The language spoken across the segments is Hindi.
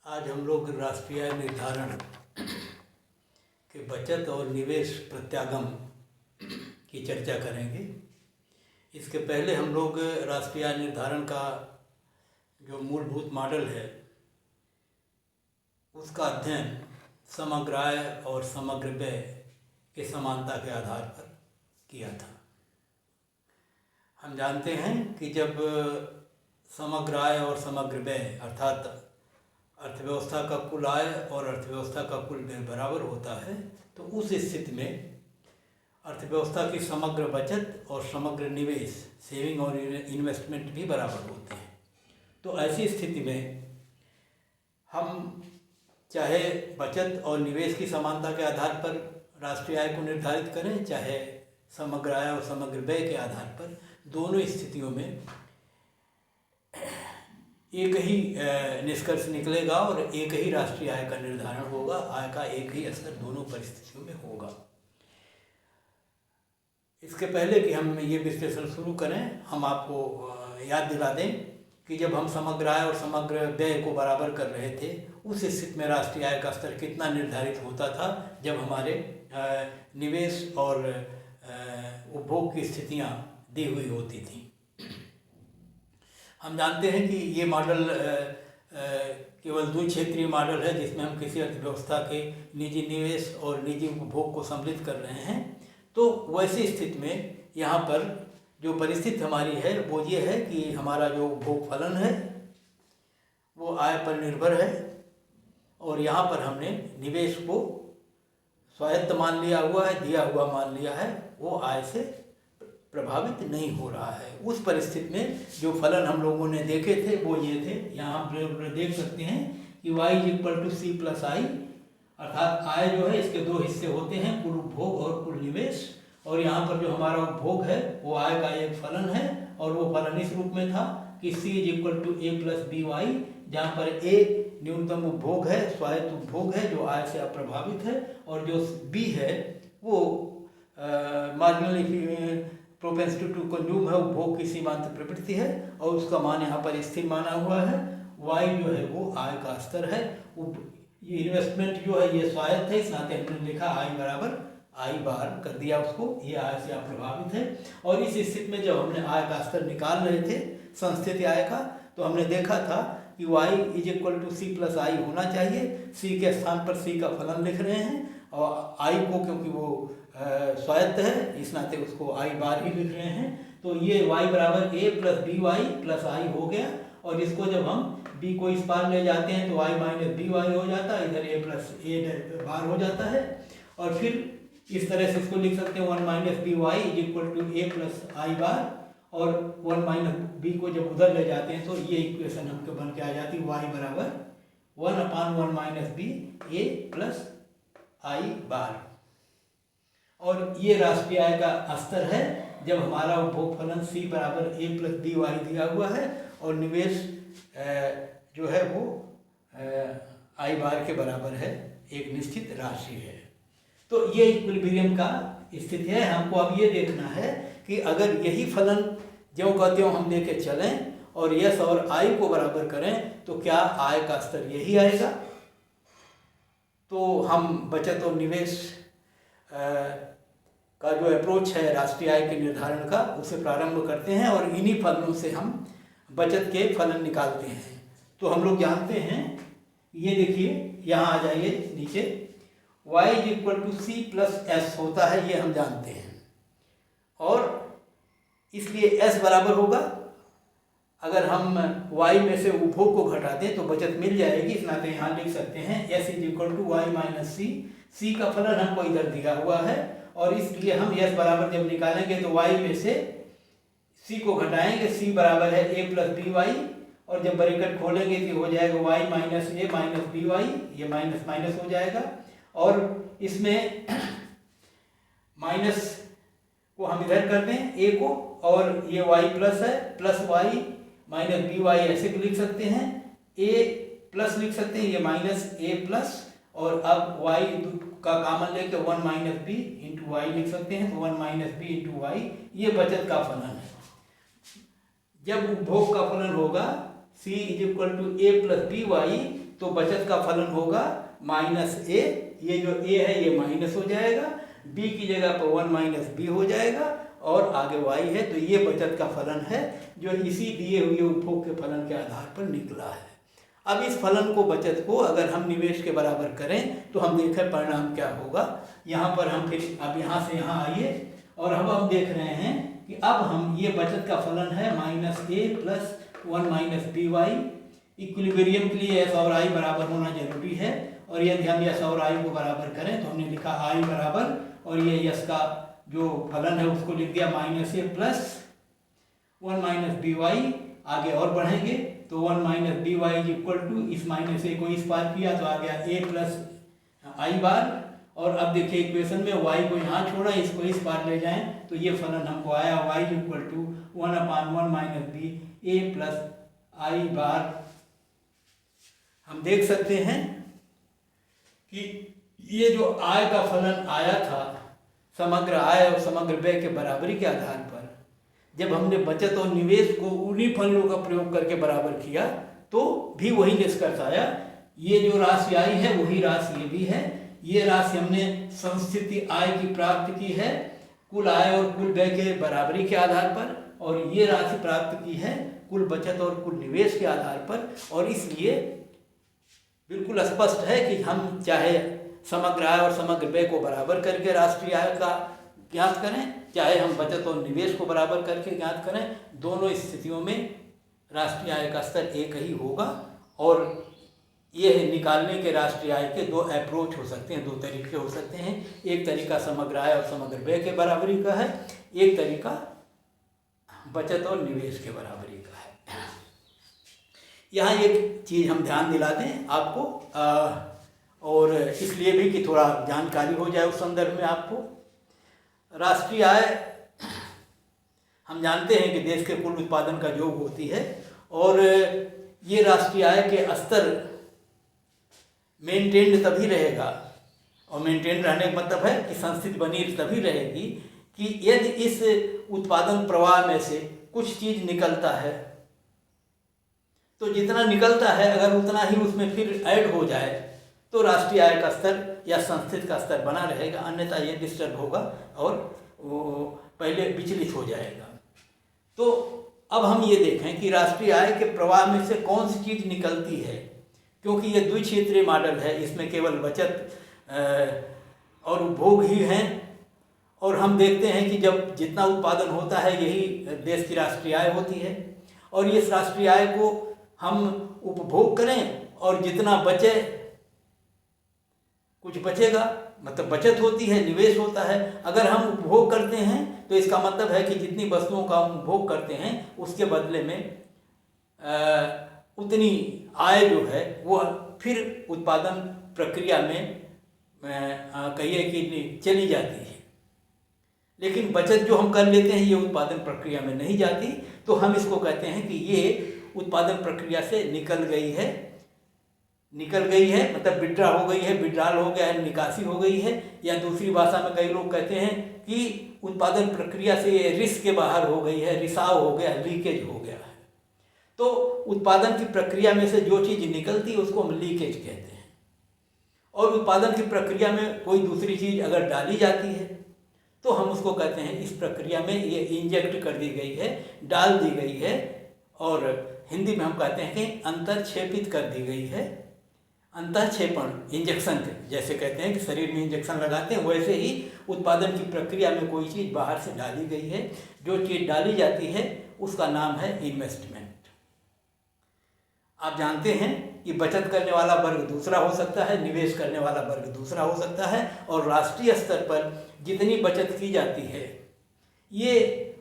आज हम लोग राष्ट्रीय आय निर्धारण के बचत और निवेश प्रत्यागम की चर्चा करेंगे। इसके पहले हम लोग राष्ट्रीय आय निर्धारण का जो मूलभूत मॉडल है उसका अध्ययन समग्र आय और समग्र व्यय के समानता के आधार पर किया था। हम जानते हैं कि जब समग्र आय और समग्र व्यय अर्थात अर्थव्यवस्था का कुल आय और अर्थव्यवस्था का कुल व्यय बराबर होता है तो उस स्थिति में अर्थव्यवस्था की समग्र बचत और समग्र निवेश सेविंग और इन्वेस्टमेंट भी बराबर होते हैं। तो ऐसी स्थिति में हम चाहे बचत और निवेश की समानता के आधार पर राष्ट्रीय आय को निर्धारित करें, चाहे समग्र आय और समग्र व्यय के आधार पर, दोनों स्थितियों में एक ही निष्कर्ष निकलेगा और एक ही राष्ट्रीय आय का निर्धारण होगा। आय का एक ही स्तर दोनों परिस्थितियों में होगा। इसके पहले कि हम ये विश्लेषण शुरू करें, हम आपको याद दिला दें कि जब हम समग्र आय और समग्र व्यय को बराबर कर रहे थे उस स्थिति में राष्ट्रीय आय का स्तर कितना निर्धारित होता था जब हमारे निवेश और उपभोग की स्थितियाँ दी हुई होती थी। हम जानते हैं कि ये मॉडल केवल द्विक्षेत्रीय मॉडल है जिसमें हम किसी अर्थव्यवस्था के निजी निवेश और निजी उपभोग को सम्मिलित कर रहे हैं। तो वैसी स्थिति में यहाँ पर जो परिस्थिति हमारी है वो ये है कि हमारा जो उपभोग फलन है वो आय पर निर्भर है और यहाँ पर हमने निवेश को स्वायत्त मान लिया हुआ है, दिया हुआ मान लिया है, वो आय से प्रभावित नहीं हो रहा है। उस परिस्थिति में जो फलन हम लोगों ने देखे थे वो ये थे। यहाँ हम देख सकते हैं कि y = c + i, अर्थात आय जो है इसके दो हिस्से होते हैं, कुल उपभोग और कुल निवेश। और यहाँ पर जो हमारा उपभोग है वो आय का एक फलन है और वो फलन इस रूप में था कि c = a + by, जहाँ पर a न्यूनतम उपभोग है, स्वायत्त उपभोग है जो आय से अप्रभावित है, और जो b है वो मार्जिनल प्रोपेंसिटी टू कंज्यूम है, उपभोग की सीमांत प्रवृत्ति है और उसका मान यहाँ पर स्थिर माना हुआ है। y जो है वो आय का स्तर है। ये इन्वेस्टमेंट जो है ये स्वायत्त है, इस नाते हमने लिखा i = i बार कर दिया उसको, ये आय से अप्रभावित है। और इस स्थिति में जब हमने आय का स्तर निकाल रहे थे संस्थित आय का, तो हमने देखा था कि y = c + i होना चाहिए। c के स्थान पर c का फलन लिख रहे हैं और i को क्योंकि वो स्वायत्त है इस नाते उसको i बार ही लिख रहे हैं। तो ये y = a + by + i हो गया और इसको जब हम b को इस पार ले जाते हैं तो y - by हो जाता है, इधर a + a बार हो जाता है। और फिर इस तरह से इसको लिख सकते हैं 1 - by = a + i बार, और 1 - b को जब उधर ले जाते हैं तो ये इक्वेशन हमको बन के आ जाती है y = 1/1 - b a + i बार। और ये राष्ट्रीय आय का स्तर है जब हमारा उपभोग फलन c = a + by दिया हुआ है और निवेश जो है वो i बार के बराबर है, एक निश्चित राशि है। तो ये इक्विलिब्रियम का स्थिति है। हमको अब ये देखना है कि अगर यही फलन ज्यों का त्यों हम लेके चलें और यस और i को बराबर करें तो क्या आय का स्तर यही आएगा। तो हम बचत और निवेश का जो अप्रोच है राष्ट्रीय आय के निर्धारण का उसे प्रारंभ करते हैं और इन्हीं फलनों से हम बचत के फलन निकालते हैं। तो हम लोग जानते हैं, ये देखिए यहाँ आ जाइए नीचे, y = c + s होता है, ये हम जानते हैं। और इसलिए s बराबर होगा, अगर हम y में से उपभोग को घटा दें तो बचत मिल जाएगी। इस नाते यहाँ लिख सकते हैं s = y - c। c का फलन हमको इधर दिया हुआ है और इसलिए हम s बराबर जब निकालेंगे तो y में से c को घटाएंगे, c बराबर है a + by, और जब ब्रैकेट खोलेंगे तो हो जाएगा y - a - by, ये माइनस माइनस हो जाएगा। और इसमें माइनस को हम इधर कर दें a को, और ये y प्लस है, प्लस y - by ऐसे भी लिख सकते हैं, a प्लस लिख सकते हैं, ये -a+, और अब y का कॉमन लेके 1 - b × y लिख सकते हैं, तो 1 - b × y, ये बचत का फलन है। जब उपभोग का फलन होगा c = a + by तो बचत का फलन होगा -a, ये जो a है ये माइनस हो जाएगा, b की जगह पर 1 माइनस b हो जाएगा और आगे y है। तो ये बचत का फलन है जो इसी दिए हुए उपभोग के फलन के आधार पर निकला है। अब इस फलन को, बचत को अगर हम निवेश के बराबर करें तो हम देखें परिणाम क्या होगा। यहाँ पर हम फिर अब यहाँ से यहाँ आइए और अब हम देख रहे हैं कि अब हम ये बचत का फलन है -a plus 1 minus B Y. Equilibrium के लिए s और i बराबर होना जरूरी है और यदि हम s और i को बराबर करें तो हमने लिखा i बराबर और ये s का जो फलन है उसको लिख दिया -a plus 1 minus B Y. आगे और बढ़ेंगे तो 1 minus B Y is equal to, इस माइनस a को इस पार किया तो आ गया a प्लस i बार। और अब देखिए इक्वेशन में y को यहाँ छोड़ा, इसको इस पार ले जाएं तो ये फलन हमको आया y equal to 1/1 minus B a plus i bar. हम देख सकते हैं कि ये जो आय का फलन आया था समग्र आय और समग्र व्यय के बराबरी के आधार पर, जब हमने बचत और निवेश को उन्हीं फलनों का प्रयोग करके बराबर किया तो भी वही निष्कर्ष आया। ये जो राशि आई है वही राशि ये भी है। ये राशि हमने संस्थिति आय की प्राप्त की है कुल आय और कुल व्यय के बराबरी के आधार पर, और ये राशि प्राप्त की है कुल बचत और कुल निवेश के आधार पर। और इसलिए बिल्कुल स्पष्ट है कि हम चाहे समग्र आय और समग्र व्यय को बराबर करके राष्ट्रीय आय का ज्ञात करें, चाहे हम बचत और निवेश को बराबर करके ज्ञात करें, दोनों स्थितियों में राष्ट्रीय आय का स्तर एक ही होगा। और ये निकालने के राष्ट्रीय आय के दो अप्रोच हो सकते हैं, दो तरीके हो सकते हैं। एक तरीका समग्र आय और समग्र व्यय के बराबरी का है, एक तरीका बचत और निवेश के बराबरी का है। यहाँ एक चीज़ हम ध्यान दिला दें आपको, और इसलिए भी कि थोड़ा जानकारी हो जाए उस संदर्भ में आपको। राष्ट्रीय आय हम जानते हैं कि देश के कुल उत्पादन का योग होती है, और ये राष्ट्रीय आय के स्तर मेंटेन्ड तभी रहेगा, और मेंटेन रहने का मतलब है कि संस्थिति बनी तभी रहेगी कि यदि इस उत्पादन प्रवाह में से कुछ चीज़ निकलता है तो जितना निकलता है अगर उतना ही उसमें फिर ऐड हो जाए तो राष्ट्रीय आय का स्तर या संस्थिति का स्तर बना रहेगा, अन्यथा ये डिस्टर्ब होगा और वो पहले विचलित हो जाएगा। तो अब हम ये देखें कि राष्ट्रीय आय के प्रवाह में से कौन सी चीज़ निकलती है, क्योंकि ये द्विक्षेत्रीय मॉडल है, इसमें केवल बचत और उपभोग ही हैं। और हम देखते हैं कि जब जितना उत्पादन होता है यही देश की राष्ट्रीय आय होती है, और इस राष्ट्रीय आय को हम उपभोग करें और जितना बचे, कुछ बचेगा मतलब बचत होती है, निवेश होता है। अगर हम उपभोग करते हैं तो इसका मतलब है कि जितनी वस्तुओं का हम उपभोग करते हैं उसके बदले में उतनी आय जो है वो फिर उत्पादन प्रक्रिया में कहिए कि चली जाती है। लेकिन बचत जो हम कर लेते हैं ये उत्पादन प्रक्रिया में नहीं जाती, तो हम इसको कहते हैं कि ये उत्पादन प्रक्रिया से निकल गई है, मतलब विड्रा हो गई है, विड्रॉल हो गया है, निकासी हो गई है। या दूसरी भाषा में कई लोग कहते हैं कि उत्पादन प्रक्रिया से ये रिस्क के बाहर हो गई है, रिसाव हो गया, लीकेज हो गया है। तो उत्पादन की प्रक्रिया में से जो चीज़ निकलती है उसको हम लीकेज कहते हैं। और उत्पादन की प्रक्रिया में कोई दूसरी चीज़ अगर डाली जाती है तो हम उसको कहते हैं इस प्रक्रिया में ये इंजेक्ट कर दी गई है, डाल दी गई है, और हिंदी में हम कहते हैं कि अंतर्क्षेपित कर दी गई है। अंतःक्षेपण इंजेक्शन जैसे कहते हैं कि शरीर में इंजेक्शन लगाते हैं, वैसे ही उत्पादन की प्रक्रिया में कोई चीज़ बाहर से डाली गई है। जो चीज़ डाली जाती है उसका नाम है इन्वेस्टमेंट। आप जानते हैं कि बचत करने वाला वर्ग दूसरा हो सकता है, निवेश करने वाला वर्ग दूसरा हो सकता है, और राष्ट्रीय स्तर पर जितनी बचत की जाती है ये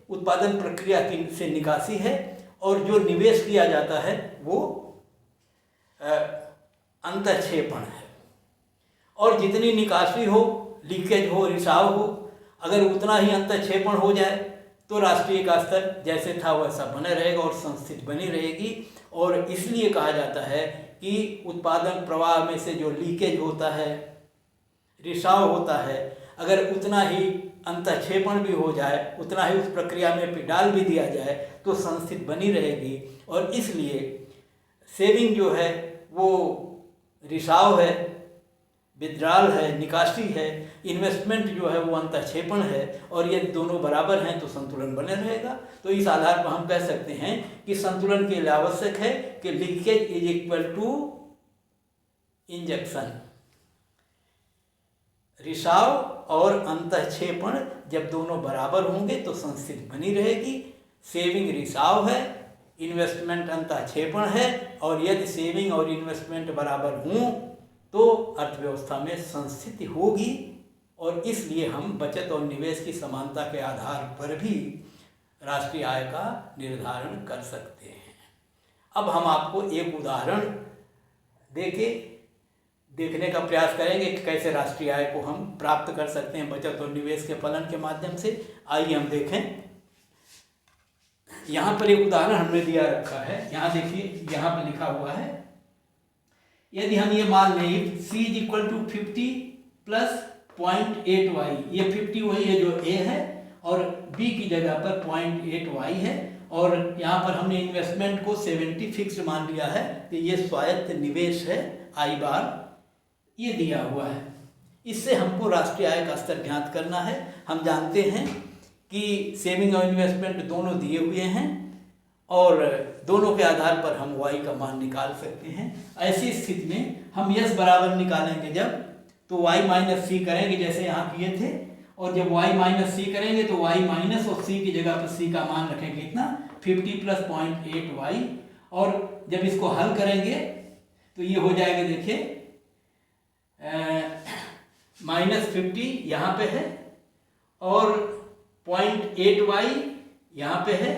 उत्पादन प्रक्रिया की से निकासी है, और जो निवेश किया जाता है वो अंतःक्षेपण है। और जितनी निकासी हो, लीकेज हो, रिसाव हो, अगर उतना ही अंतःक्षेपण हो जाए तो राष्ट्रीय का स्तर जैसे था वैसा बना रहेगा और संस्थिति बनी रहेगी। और इसलिए कहा जाता है कि उत्पादन प्रवाह में से जो लीकेज होता है, रिसाव होता है, अगर उतना ही अंतःक्षेपण भी हो जाए, उतना ही उस प्रक्रिया में डाल भी दिया जाए तो संस्थिति बनी रहेगी। और इसलिए सेविंग जो है वो रिसाव है, विद्राल है, निकासी है, इन्वेस्टमेंट जो है वो अंतःक्षेपण है, और यदि दोनों बराबर हैं तो संतुलन बने रहेगा। तो इस आधार पर हम कह सकते हैं कि संतुलन के लिए आवश्यक है कि leakage is equal to injection. रिसाव और अंतःक्षेपण जब दोनों बराबर होंगे तो संस्थिति बनी रहेगी। सेविंग रिसाव है, इन्वेस्टमेंट अंतःक्षेपण है, और यदि सेविंग और इन्वेस्टमेंट बराबर हों तो अर्थव्यवस्था में संस्थिति होगी, और इसलिए हम बचत और निवेश की समानता के आधार पर भी राष्ट्रीय आय का निर्धारण कर सकते हैं। अब हम आपको एक उदाहरण देखने का प्रयास करेंगे कि कैसे राष्ट्रीय आय को हम प्राप्त कर सकते हैं बचत और निवेश के फलन के माध्यम से। आइए हम देखें। यहाँ पर एक उदाहरण हमने दिया रखा है। यहाँ देखिए, यहाँ पर लिखा हुआ है, यदि हम ये मान लें C is equal to 50 plus 0.8y, ये 50 वही है जो A है, और B की जगह पर 0.8y है, और यहाँ पर हमने इन्वेस्टमेंट को 70 फिक्स्ड मान लिया है, तो ये स्वायत्त निवेश है I बार, ये दिया हुआ है। इससे हमको राष्ट्रीय आय का स्तर ज्ञात करना है। हम जानते हैं कि सेविंग और इन्वेस्टमेंट दोनों दिए हुए हैं, और दोनों के आधार पर हम y का मान निकाल सकते हैं। ऐसी स्थिति में हम यस बराबर निकालेंगे जब, तो y माइनस सी करेंगे जैसे यहाँ किए थे, और जब y माइनस सी करेंगे तो y माइनस और c की जगह पर c का मान रखेंगे इतना 50 प्लस 0.8y, और जब इसको हल करेंगे तो ये हो जाएगा, देखिए -50 यहाँ पे है, और 0.8y यहाँ पे है,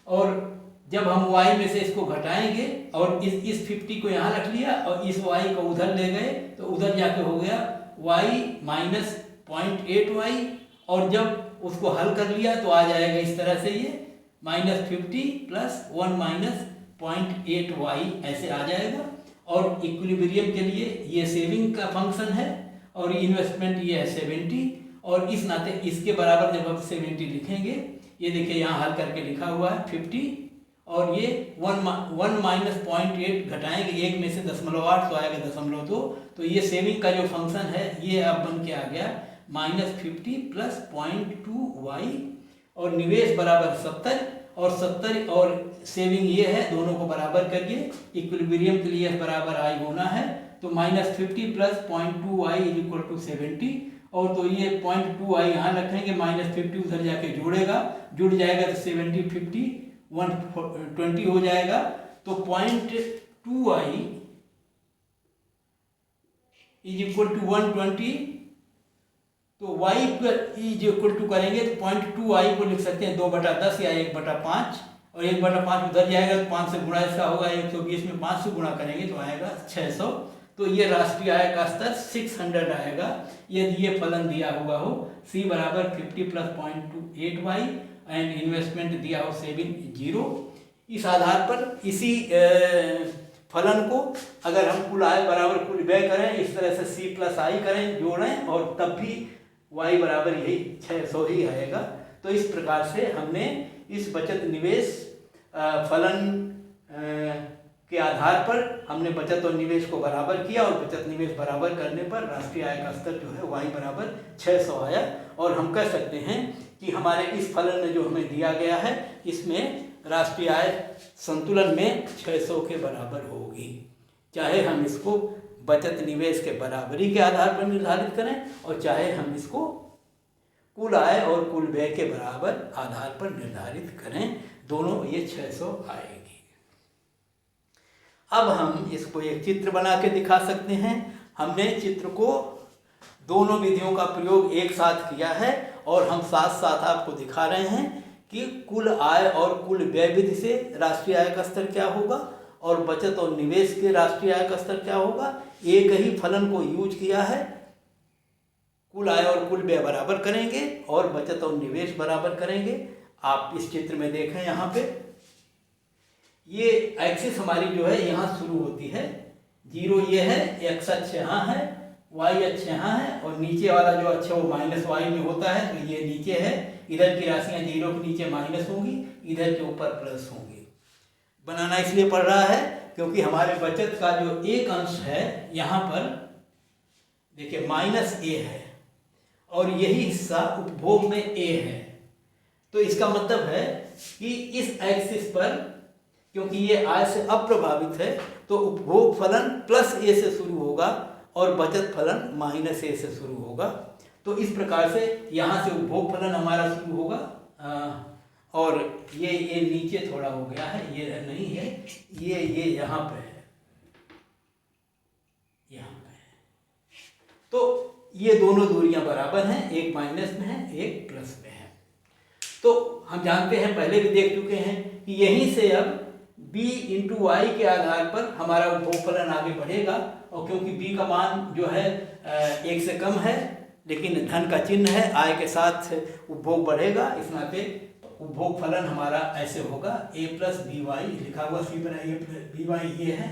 और जब हम y में से इसको घटाएंगे और इस 50 को यहाँ रख लिया और इस y को उधर ले गए तो उधर जाके हो गया y माइनस 0.8y, और जब उसको हल कर लिया तो आ जाएगा इस तरह से, ये -50 प्लस 1 माइनस 0.8y ऐसे आ जाएगा। और इक्विलिब्रियम के लिए ये सेविंग का फंक्शन है, और इन्वेस्टमेंट ये है 70, और इस नाते इसके बराबर जब हम 70 लिखेंगे, ये देखिए यहाँ हल करके लिखा हुआ है 50, और ये 1 माइनस 0.8 घटाएंगे, 1 में से 0.8 तो आएगा 0.2, तो ये सेविंग का जो फंक्शन है ये अब बन के आ गया -50 प्लस 0.2y, और निवेश बराबर 70, और 70 और सेविंग ये है, दोनों को बराबर करिए। इक्विलिब्रियम के लिए बराबर आई होना है, तो -50 plus 0.2y is equal to 70, और तो ये 0.2y यहाँ रखेंगे, -50 उधर जाके जुड़ जाएगा तो 70 50 120 हो जाएगा, तो 0.2y इज इक्वल टू 120, तो y इज इक्वल टू करेंगे तो 0.2y को लिख सकते हैं 2/10 या 1/5, और 1/5 उधर जाएगा तो 5 से गुणा इसका होगा 120 में 5 से गुणा करेंगे तो आएगा 600। तो ये राष्ट्रीय आय का स्तर 600 आएगा यदि ये फलन दिया हुआ हो। C बराबर 50 प्लस 0.28y एंड इन्वेस्टमेंट दिया हो 70। इस आधार पर इसी फलन को अगर हम कुल आय बराबर कुल व्यय करें, इस तरह से C प्लस आई करें, जोड़ें, और तब भी y बराबर यही 600 ही आएगा। तो इस प्रकार से हमने इस बचत निवेश फलन के आधार पर हमने बचत और निवेश को बराबर किया, और बचत निवेश बराबर करने पर राष्ट्रीय आय का स्तर जो है y बराबर 600 आया। और हम कह सकते हैं कि हमारे इस फलन में जो हमें दिया गया है, इसमें राष्ट्रीय आय संतुलन में 600 के बराबर होगी, चाहे हम इसको बचत निवेश के बराबरी के आधार पर निर्धारित करें, और चाहे हम इसको कुल आय और कुल व्यय के बराबर आधार पर निर्धारित करें, दोनों ये 600 आएगी। अब हम इसको एक चित्र बना के दिखा सकते हैं। हमने चित्र को दोनों विधियों का प्रयोग एक साथ किया है, और हम साथ साथ आपको दिखा रहे हैं कि कुल आय और कुल व्यय विधि से राष्ट्रीय आय का स्तर क्या होगा, और बचत और निवेश के राष्ट्रीय आय का स्तर क्या होगा। एक ही फलन को यूज किया है, कुल आय और कुल व्यय बराबर करेंगे और बचत और निवेश बराबर करेंगे। आप इस चित्र में देखें, यहाँ पे ये एक्सिस हमारी जो है यहाँ शुरू होती है, 0 ये है, x अक्ष यहाँ है, y अक्ष यहाँ है, और नीचे वाला जो अक्ष वो -y में होता है, तो ये नीचे है। इधर की राशियाँ 0 के नीचे माइनस होंगी, इधर के ऊपर प्लस होंगी। बनाना इसलिए पड़ रहा है क्योंकि हमारे बचत का जो एक अंश है यहाँ पर देखिए -a है और यही हिस्सा उपभोग में a है। तो इसका मतलब है कि इस एक्सिस पर, क्योंकि ये आय से अप्रभावित है, तो उपभोग फलन +a से शुरू होगा और बचत फलन -a से शुरू होगा। तो इस प्रकार से यहाँ से उपभोग फलन हमारा शुरू होगा और ये नीचे थोड़ा हो गया है, ये नहीं है, ये यहाँ पे है, यहाँ पे है। तो ये दोनों दूरियां बराबर हैं, एक माइनस में है, एक प्लस में है। तो हम जानते हैं, पहले भी देख चुके हैं कि यहीं से अब b × y के आधार पर हमारा उपभोग फलन आगे बढ़ेगा। और क्योंकि b का मान जो है 1 से कम है, लेकिन धन का चिन्ह है, आय के साथ उपभोग बढ़ेगा, इस नाते उपभोग फलन हमारा ऐसे होगा a + by, लिखा हुआ c पर a + by ये है।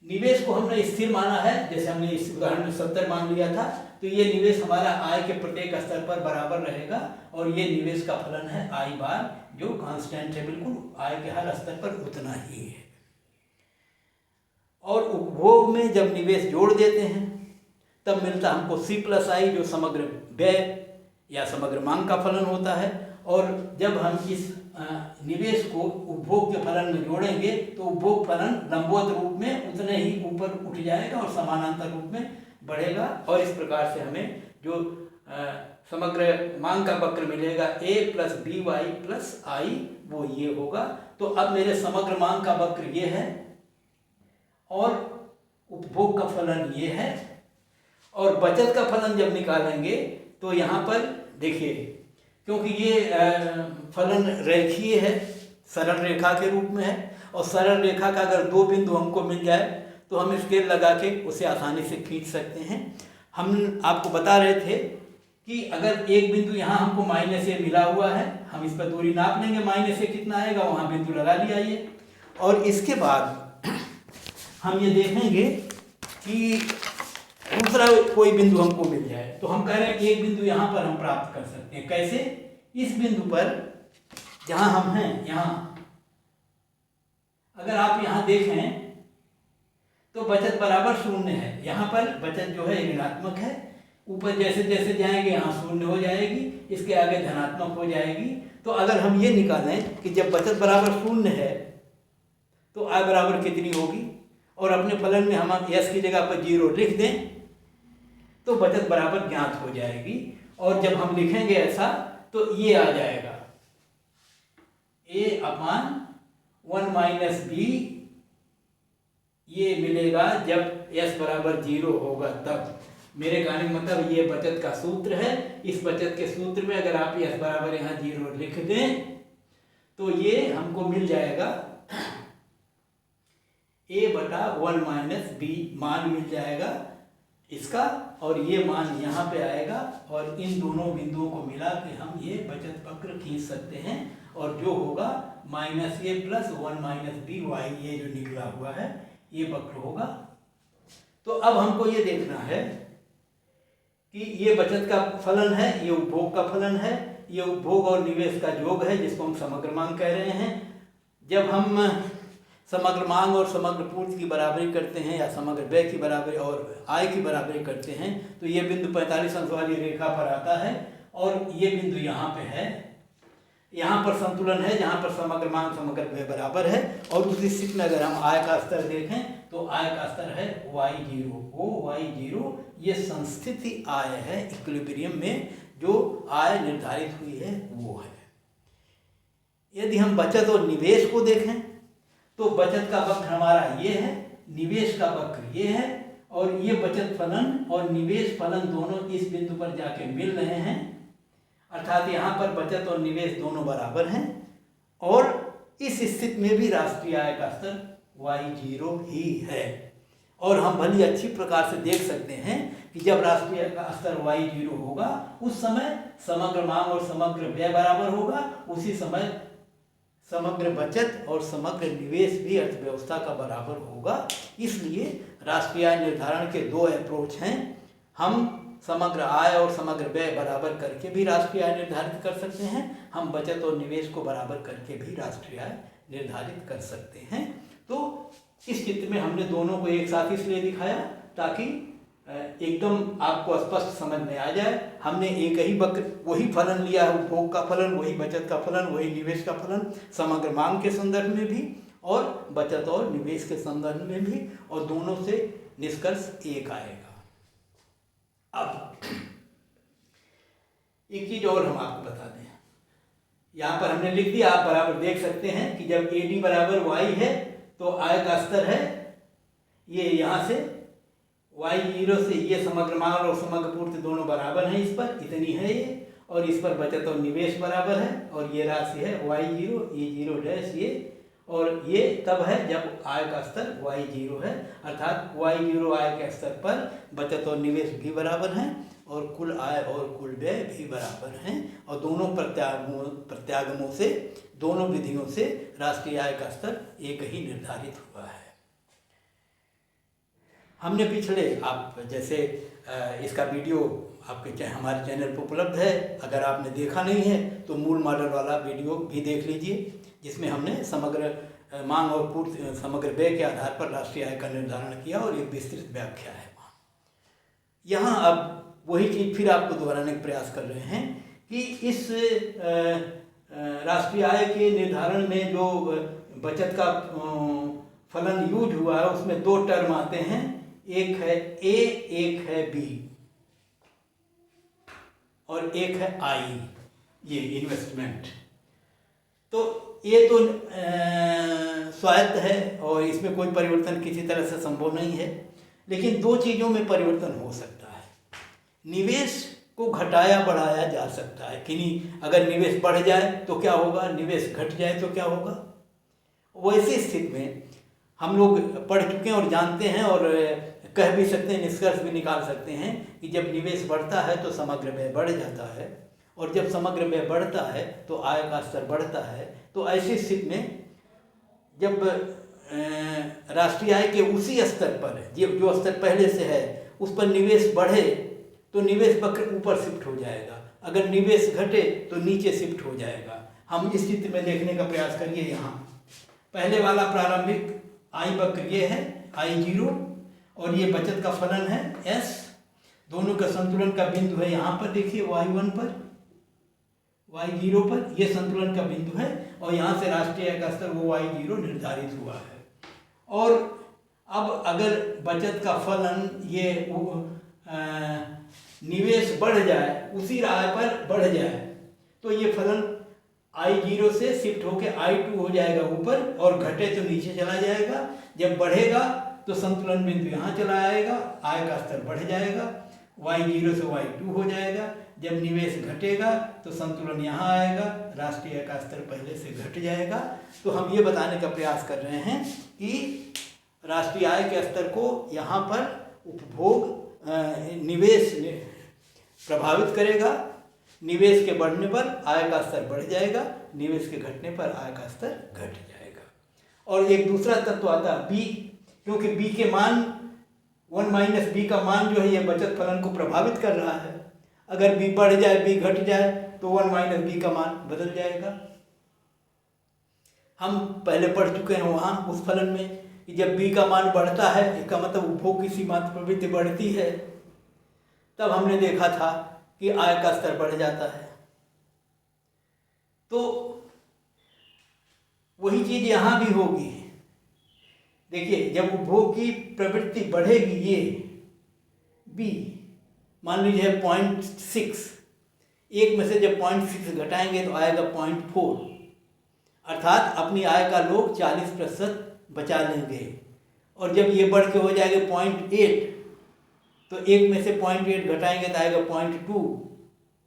निवेश को हमने स्थिर माना है, जैसे हमने इस उदाहरण में 70 मान लिया था। तो ये निवेश हमारा आय के प्रत्येक स्तर पर बराबर रहेगा और ये निवेश का फलन है i बार, जो कांस्टेंट है, बिल्कुल आय के हर स्तर पर उतना ही है। और उपभोग में जब निवेश जोड़ देते हैं तब मिलता हमको c + i, जो समग्र व्यय या समग्र मांग का फलन होता है। और जब हम इस निवेश को उपभोग के फलन में जोड़ेंगे तो उपभोग फलन लंबवत रूप में उतने ही ऊपर उठ जाएगा और समानांतर रूप में बढ़ेगा। और इस प्रकार से हमें जो समग्र मांग का वक्र मिलेगा a + by + i, वो ये होगा। तो अब मेरे समग्र मांग का वक्र ये है और उपभोग का फलन ये है। और बचत का फलन जब निकालेंगे तो यहाँ पर देखिए, क्योंकि ये फलन रेखीय है, सरल रेखा के रूप में है, और सरल रेखा का अगर 2 बिंदु हमको मिल जाए तो हम स्केल लगा के उसे आसानी से खींच सकते हैं। हम आपको बता रहे थे कि अगर एक बिंदु यहाँ हमको -a मिला हुआ है, हम इस पर दूरी नाप लेंगे, -a कितना आएगा, वहाँ बिंदु लगा लिया ये। और इसके बाद हम ये देखेंगे कि दूसरा कोई बिंदु हमको मिल जाए तो हम कह रहे हैं कि एक बिंदु यहाँ पर हम प्राप्त कर सकते हैं। कैसे? इस बिंदु पर जहाँ हम हैं, यहाँ अगर आप यहाँ देखें तो बचत बराबर 0 है। यहाँ पर बचत जो है ऋणात्मक है, ऊपर जैसे जैसे जाएंगे यहाँ 0 हो जाएगी, इसके आगे धनात्मक हो जाएगी। तो अगर हम ये निकालें कि जब बचत बराबर 0 है तो आय बराबर कितनी होगी, और अपने फलन में हम s की जगह पर 0 लिख दें तो बचत बराबर ज्ञात हो जाएगी। और जब हम लिखेंगे ऐसा तो ये आ जाएगा a/1 - b, ये मिलेगा जब s बराबर 0 होगा तब। मेरे कहने का मतलब ये बचत का सूत्र है। इस बचत के सूत्र में अगर आप s बराबर यहाँ 0 लिख दें तो ये हमको मिल जाएगा a/1 - b, मान मिल जाएगा इसका, और ये मान यहाँ पे आएगा। और इन दोनों बिंदुओं को मिला के हम ये बचत वक्र खींच सकते हैं, और जो होगा -a + 1 - b y, ये जो निकला हुआ है ये वक्र होगा। तो अब हमको ये देखना है कि ये बचत का फलन है, ये उपभोग का फलन है, ये उपभोग और निवेश का योग है, जिसको हम समग्र मांग कह रहे हैं। जब हम समग्र मांग और समग्र पूर्ति की बराबरी करते हैं या समग्र व्यय की बराबरी और आय की बराबरी करते हैं तो ये बिंदु 45 अंश वाली रेखा पर आता है, और ये बिंदु यहाँ पे है। यहाँ पर संतुलन है जहाँ पर समग्र मांग समग्र व्यय बराबर है। और उसी स्थिति में अगर हम आय का स्तर देखें तो आय का स्तर है y0, OY0। ये संस्थिति आय है, इक्विलिब्रियम में जो आय निर्धारित हुई है वो है। यदि हम बचत और निवेश को देखें तो बचत का वक्र हमारा ये है, निवेश का वक्र ये है, और ये बचत फलन और निवेश फलन दोनों इस बिंदु पर जाके मिल रहे हैं। अर्थात यहाँ पर बचत और निवेश दोनों बराबर हैं, और इस स्थिति में भी राष्ट्रीय आय का स्तर y0 ही है। और हम भली अच्छी प्रकार से देख सकते हैं कि जब राष्ट्रीय का स्तर y0 होगा उस समय समग्र मांग और समग्र व्यय बराबर होगा, उसी समय समग्र बचत और समग्र निवेश भी अर्थव्यवस्था का बराबर होगा। इसलिए राष्ट्रीय आय निर्धारण के 2 अप्रोच हैं। हम समग्र आय और समग्र व्यय बराबर करके भी राष्ट्रीय आय निर्धारित कर सकते हैं, हम बचत और निवेश को बराबर करके भी राष्ट्रीय आय निर्धारित कर सकते हैं। तो इस चित्र में हमने दोनों को एक साथ इसलिए दिखाया ताकि एकदम आपको स्पष्ट समझ में आ जाए। हमने एक ही वक्र वही फलन लिया है, उपभोग का फलन, वही बचत का फलन, वही निवेश का फलन, समग्र मांग के संदर्भ में भी और बचत और निवेश के संदर्भ में भी, और दोनों से निष्कर्ष एक आएगा। अब एक चीज और हम आपको बता दें, यहाँ पर हमने लिख दिया, आप बराबर देख सकते हैं कि जब AD बराबर Y है तो आय का स्तर है ये, यहाँ से Y0 से ये समग्र मांग और समग्र पूर्ति दोनों बराबर हैं, इस पर इतनी है ये, और इस पर बचत और निवेश बराबर है, और ये राशि है Y0, E0 डैश ये, और ये तब है जब आय का स्तर Y0 है, अर्थात Y0 आय के स्तर पर बचत और निवेश भी बराबर हैं और कुल आय और कुल व्यय भी बराबर हैं, और दोनों प्रत्यागमों से, दोनों विधियों से राष्ट्रीय आय का स्तर एक ही निर्धारित हुआ है। हमने पिछले, आप जैसे इसका वीडियो आपके हमारे चैनल पर उपलब्ध है, अगर आपने देखा नहीं है तो मूल मॉडल वाला वीडियो भी देख लीजिए, जिसमें हमने समग्र मांग और पूर्ति, समग्र व्यय के आधार पर राष्ट्रीय आय का निर्धारण किया और एक विस्तृत व्याख्या है वहाँ। यहाँ अब वही चीज़ फिर आपको दोहराने का प्रयास कर रहे हैं कि इस राष्ट्रीय आय के निर्धारण में जो बचत का फलन यूज हुआ है उसमें दो टर्म आते हैं, एक है A, एक है B और एक है I, ये इन्वेस्टमेंट। तो ये तो स्वायत्त है और इसमें कोई परिवर्तन किसी तरह से संभव नहीं है, लेकिन दो चीज़ों में परिवर्तन हो सकता है। निवेश को घटाया बढ़ाया जा सकता है कि नहीं, अगर निवेश बढ़ जाए तो क्या होगा, निवेश घट जाए तो क्या होगा। वैसी स्थिति में हम लोग पढ़ चुके हैं और जानते हैं और कह भी सकते हैं, निष्कर्ष भी निकाल सकते हैं कि जब निवेश बढ़ता है तो समग्र व्यय बढ़ जाता है, और जब समग्र व्यय बढ़ता है तो आय का स्तर बढ़ता है। तो ऐसी स्थिति में जब राष्ट्रीय आय के उसी स्तर पर जो स्तर पहले से है उस पर निवेश बढ़े तो निवेश वक्र ऊपर शिफ्ट हो जाएगा, अगर निवेश घटे तो नीचे शिफ्ट हो जाएगा। हम इस चित्र में देखने का प्रयास करिए। यहाँ पहले वाला प्रारंभिक आय वक्र ये है I0 और ये बचत का फलन है S, दोनों का संतुलन का बिंदु है यहाँ पर देखिए Y1 पर, Y0 पर ये संतुलन का बिंदु है, और यहाँ से राष्ट्रीय आय का स्तर वो Y0 निर्धारित हुआ है। और अब अगर बचत का फलन ये निवेश बढ़ जाए, उसी राह पर बढ़ जाए, तो ये फलन I0 से शिफ्ट होकर I2 हो जाएगा ऊपर, और घटे तो नीचे चला जाएगा। जब बढ़ेगा तो संतुलन बिंदु यहाँ चला आएगा, आय का स्तर बढ़ जाएगा, Y0 से Y2 हो जाएगा। जब निवेश घटेगा तो संतुलन यहाँ आएगा, राष्ट्रीय आय का स्तर पहले से घट जाएगा। तो हम ये बताने का प्रयास कर रहे हैं कि राष्ट्रीय आय के स्तर को यहाँ पर उपभोग निवेश प्रभावित करेगा। निवेश के बढ़ने पर आय का स्तर बढ़ जाएगा, निवेश के घटने पर आय का स्तर घट जाएगा। और एक दूसरा तत्व आता है B, क्योंकि B के मान 1 माइनस B का मान जो है ये बचत फलन को प्रभावित कर रहा है। अगर B बढ़ जाए, B घट जाए तो 1 माइनस B का मान बदल जाएगा। हम पहले पढ़ चुके हैं वहाँ उस फलन में कि जब B का मान बढ़ता है, इसका मतलब उपभोग की सीमांत प्रवृत्ति बढ़ती है, तब हमने देखा था कि आय का स्तर बढ़ जाता है। तो वही चीज यहाँ भी होगी। देखिए, जब उपभोग की प्रवृत्ति बढ़ेगी, ये B मान लीजिए 0.6, एक में से जब 0.6 घटाएंगे तो आएगा 0.4, अर्थात अपनी आय का लोग 40% बचा लेंगे। और जब ये बढ़ के हो जाएगा 0.8, तो एक में से 0.8 घटाएंगे तो आएगा 0.2,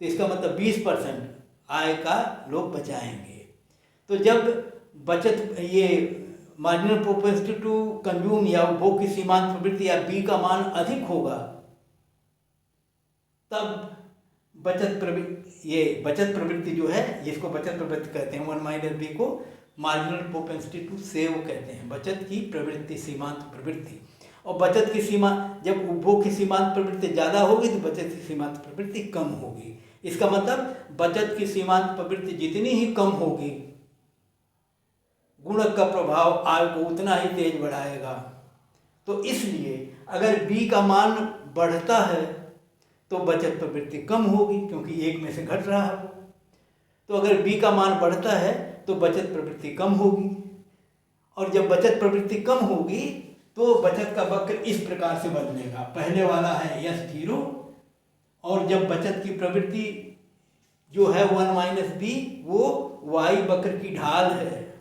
तो इसका मतलब 20% आय का लोग बचाएंगे। तो जब बचत ये मार्जिनल प्रोपेंसिटी टू कंज्यूम या उपभोग की सीमांत प्रवृत्ति या B का मान अधिक होगा, तब बचत प्रवृत्ति जो है, जिसको बचत प्रवृत्ति कहते हैं, 1 माइनस B को मार्जिनल प्रोपेंसिटी टू सेव कहते हैं, बचत की प्रवृत्ति, सीमांत प्रवृत्ति। और बचत की सीमा, जब उपभोग की सीमांत प्रवृत्ति ज़्यादा होगी तो बचत की सीमांत प्रवृत्ति कम होगी। इसका मतलब बचत की सीमांत प्रवृत्ति जितनी ही कम होगी, गुणक का प्रभाव आय को उतना ही तेज बढ़ाएगा। तो इसलिए अगर B का मान बढ़ता है तो बचत प्रवृत्ति कम होगी, क्योंकि एक में से घट रहा है। तो अगर B का मान बढ़ता है तो बचत प्रवृत्ति कम होगी, और जब बचत प्रवृत्ति कम होगी तो बचत का वक्र इस प्रकार से बदलेगा। पहले वाला है S0, और जब बचत की प्रवृत्ति जो है 1 - B वो Y वक्र की ढाल है,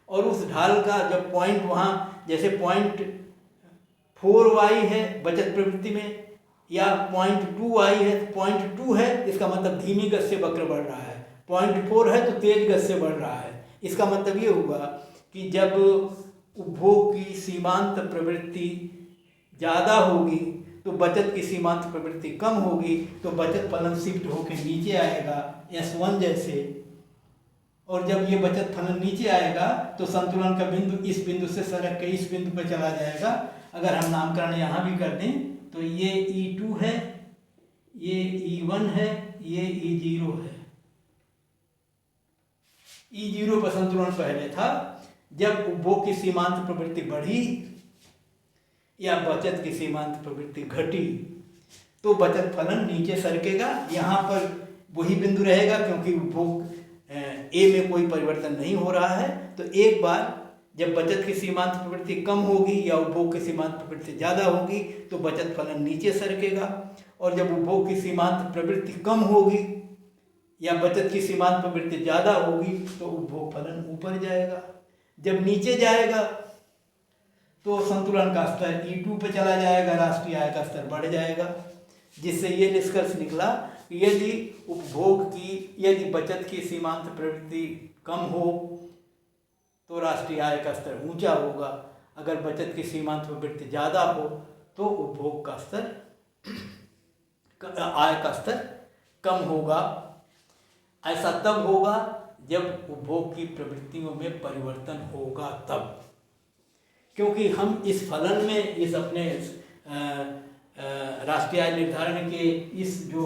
और उस ढाल का जब पॉइंट वहाँ, जैसे 0.4Y है बचत प्रवृत्ति में, या 0.2Y है, 0.2 है, इसका मतलब धीमी गति से वक्र बढ़ रहा है, 0.4 है तो तेज गति से बढ़ रहा है। इसका मतलब ये हुआ कि जब उपभोग की सीमांत प्रवृत्ति ज़्यादा होगी तो बचत की सीमांत प्रवृत्ति कम होगी, तो बचत फलन शिफ्ट होकर नीचे आएगा S1 जैसे, और जब ये बचत फलन नीचे आएगा तो संतुलन का बिंदु इस बिंदु से सरक के इस बिंदु पर चला जाएगा। अगर हम नामकरण यहाँ भी कर दें तो ये E2 है, ये E1 है, ये E0 है। E0 पर संतुलन पहले था, जब उपभोग की सीमांत प्रवृत्ति बढ़ी या बचत की सीमांत प्रवृत्ति घटी तो बचत फलन नीचे सरकेगा। यहाँ पर वही बिंदु रहेगा क्योंकि उपभोग ए में कोई परिवर्तन नहीं हो रहा है। तो एक बार जब बचत की सीमांत प्रवृत्ति कम होगी या उपभोग की सीमांत प्रवृत्ति ज़्यादा होगी तो बचत फलन नीचे सरकेगा, और जब उपभोग की सीमांत प्रवृत्ति कम होगी या बचत की सीमांत प्रवृत्ति ज़्यादा होगी तो उपभोग फलन ऊपर जाएगा। जब नीचे जाएगा तो संतुलन का स्तर E2 पे चला जाएगा, राष्ट्रीय आय का स्तर बढ़ जाएगा, जिससे ये निष्कर्ष निकला कि यदि बचत की सीमांत प्रवृत्ति कम हो तो राष्ट्रीय आय का स्तर ऊंचा होगा, अगर बचत की सीमांत प्रवृत्ति ज़्यादा हो तो उपभोग का स्तर, आय का स्तर कम होगा। ऐसा तब होगा जब उपभोग की प्रवृत्तियों में परिवर्तन होगा तब, क्योंकि हम इस फलन में, इस अपने राष्ट्रीय आय निर्धारण के इस जो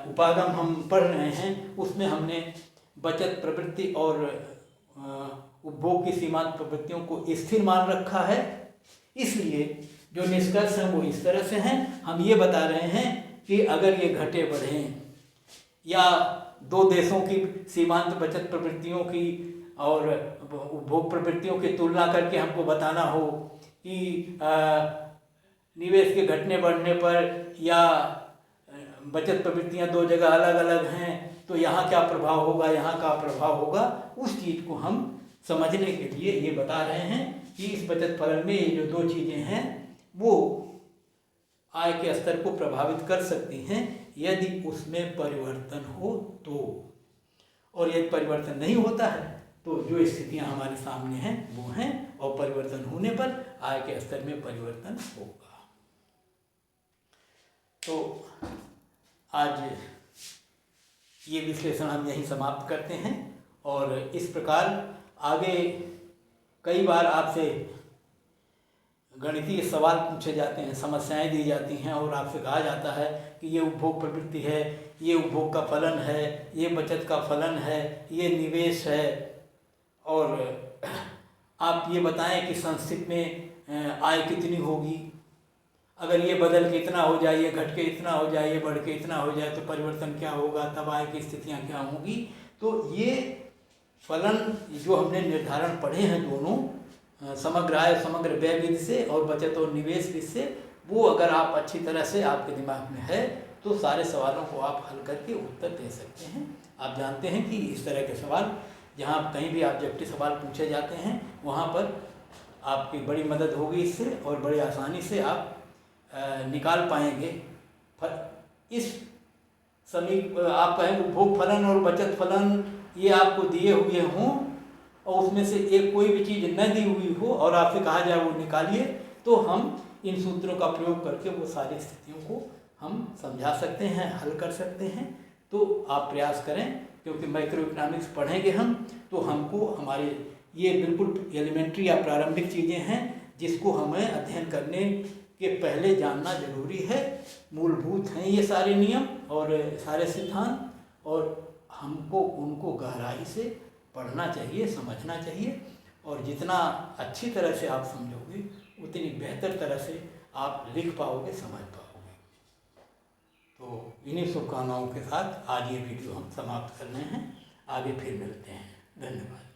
उपागम हम पढ़ रहे हैं उसमें हमने बचत प्रवृत्ति और उपभोग की सीमांत प्रवृत्तियों को स्थिर मान रखा है। इसलिए जो निष्कर्ष हैं वो इस तरह से हैं। हम ये बता रहे हैं कि अगर ये घटे बढ़ें या दो देशों की सीमांत बचत प्रवृत्तियों की और उपभोग प्रवृत्तियों की तुलना करके हमको बताना हो कि निवेश के घटने बढ़ने पर या बचत प्रवृत्तियां दो जगह अलग अलग हैं तो यहाँ क्या प्रभाव होगा, यहाँ का प्रभाव होगा, उस चीज़ को हम समझने के लिए ये बता रहे हैं कि इस बचत फलन में ये जो दो चीज़ें हैं वो आय के स्तर को प्रभावित कर सकती हैं यदि उसमें परिवर्तन हो तो, और यदि परिवर्तन नहीं होता है तो जो स्थितियां हमारे सामने हैं वो हैं, और परिवर्तन होने पर आय के स्तर में परिवर्तन होगा। तो आज ये विश्लेषण हम यहीं समाप्त करते हैं, और इस प्रकार आगे कई बार आपसे गणितीय सवाल पूछे जाते हैं, समस्याएं दी जाती हैं और आपसे कहा जाता है कि ये उपभोग प्रवृत्ति है, ये उपभोग का फलन है, ये बचत का फलन है, ये निवेश है, और आप ये बताएं कि संस्थिति में आय कितनी होगी, अगर ये बदल के इतना हो जाए, ये घट के इतना हो जाए, ये बढ़ के इतना हो जाए तो परिवर्तन क्या होगा, तब आय की स्थितियाँ क्या होंगी। तो ये फलन जो हमने निर्धारण पढ़े हैं दोनों, समग्र आय समग्र व्यय विधि से और बचत और निवेश विधि से, वो अगर आप अच्छी तरह से आपके दिमाग में है तो सारे सवालों को आप हल करके उत्तर दे सकते हैं। आप जानते हैं कि इस तरह के सवाल जहाँ कहीं भी ऑब्जेक्टिव सवाल पूछे जाते हैं वहाँ पर आपकी बड़ी मदद होगी इससे, और बड़ी आसानी से आप निकाल पाएंगे। इस आप कहें उपभोग फलन और बचत फलन ये आपको दिए हुए हों और उसमें से एक कोई भी चीज़ न दी हुई हो और आपसे कहा जाए वो निकालिए, तो हम इन सूत्रों का प्रयोग करके वो सारी स्थितियों को हम समझा सकते हैं, हल कर सकते हैं। तो आप प्रयास करें, क्योंकि माइक्रो इकोनॉमिक्स पढ़ेंगे हम तो हमको हमारे ये बिल्कुल एलिमेंट्री या प्रारंभिक चीज़ें हैं जिसको हमें अध्ययन करने के पहले जानना जरूरी है। मूलभूत हैं ये सारे नियम और सारे सिद्धांत, और हमको उनको गहराई से पढ़ना चाहिए, समझना चाहिए, और जितना अच्छी तरह से आप समझोगे उतनी बेहतर तरह से आप लिख पाओगे, समझ पाओगे। तो इन्हीं शुभकामनाओं के साथ आज ये वीडियो हम समाप्त करने हैं। आगे फिर मिलते हैं। धन्यवाद।